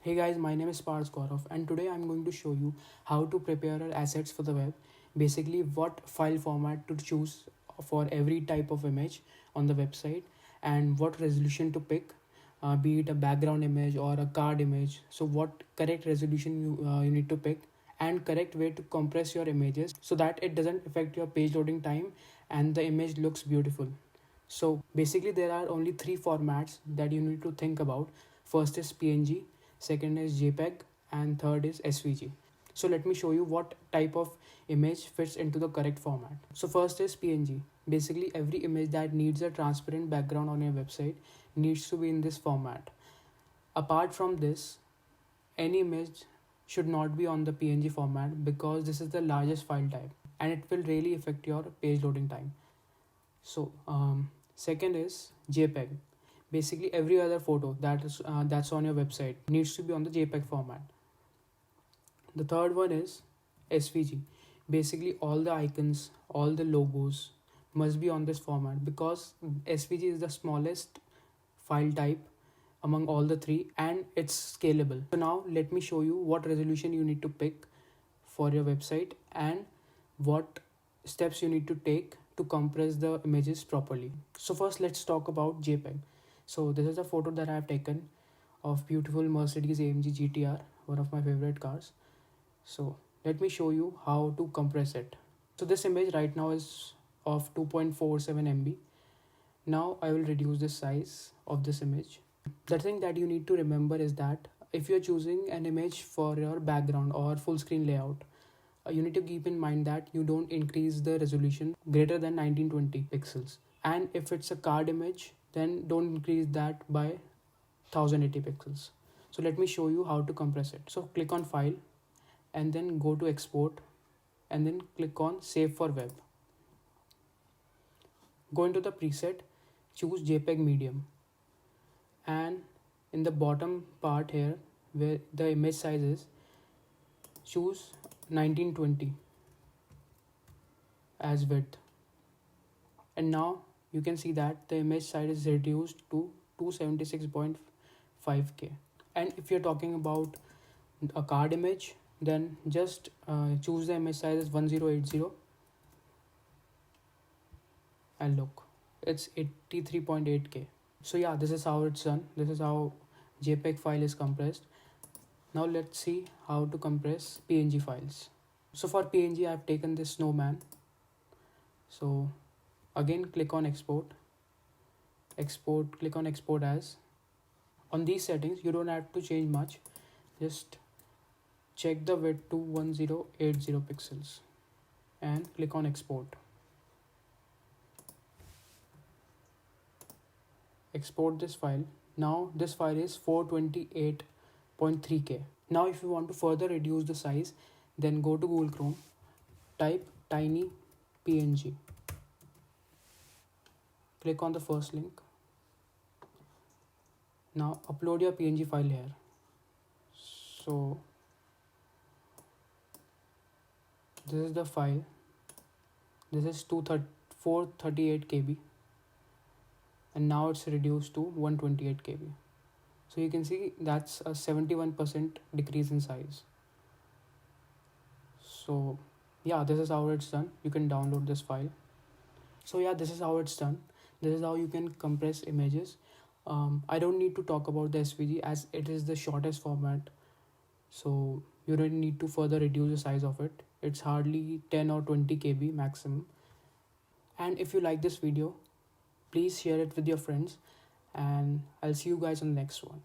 Hey guys, my name is Parth Gaurav, and today I'm going to show you how to prepare our assets for the web. Basically, what file format to choose for every type of image on the website, and what resolution to pick, be it a background image or a card image. So, what correct resolution you need to pick, and correct way to compress your images so that it doesn't affect your page loading time and the image looks beautiful. So basically there are only three formats that you need to think about. First is PNG, second is JPEG, and third is SVG. So let me show you what type of image fits into the correct format. So first is PNG. Basically every image that needs a transparent background on your website needs to be in this format. Apart from this, any image should not be on the PNG format because this is the largest file type and it will really affect your page loading time. So second is JPEG. Basically every other photo that's on your website needs to be on the JPEG format. The third one is SVG. Basically all the icons, all the logos must be on this format because SVG is the smallest file type among all the three and it's scalable. So now let me show you what resolution you need to pick for your website and what steps you need to take to compress the images properly. So first let's talk about JPEG. So this is a photo that I have taken of beautiful Mercedes AMG GTR, one of my favorite cars. So let me show you how to compress it. So this image right now is of 2.47 MB. Now I will reduce the size of this image. The thing that you need to remember is that if you're choosing an image for your background or full screen layout, you need to keep in mind that you don't increase the resolution greater than 1920 pixels. And if it's a card image, then don't increase that by 1080 pixels. So let me show you how to compress it. So click on File and then go to Export and then click on Save for Web. Go into the preset, choose JPEG medium, and in the bottom part here where the image size is, choose 1920 as width, and now you can see that the image size is reduced to 276.5K. And if you're talking about a card image, then just choose the image size as 1080 and look, it's 83.8K. So yeah, this is how it's done. This is how JPEG file is compressed. Now let's see how to compress PNG files. So for PNG I've taken this snowman. So again click on export, click on export as. On these settings you don't have to change much, just check the width to 1080 pixels and click on export. Export this file. Now this file is 428.3K. Now if you want to further reduce the size, then go to Google Chrome, type tiny PNG, click on the first link. Now upload your PNG file here. So this is the file. This is 438 KB and now it's reduced to 128 KB. So you can see that's a 71% decrease in size. So yeah, this is how it's done. You can download this file. So yeah, this is how it's done. This is how you can compress images. I don't need to talk about the SVG as it is the shortest format. So you don't need to further reduce the size of it. It's hardly 10 or 20 KB maximum. And if you like this video, please share it with your friends and I'll see you guys on the next one.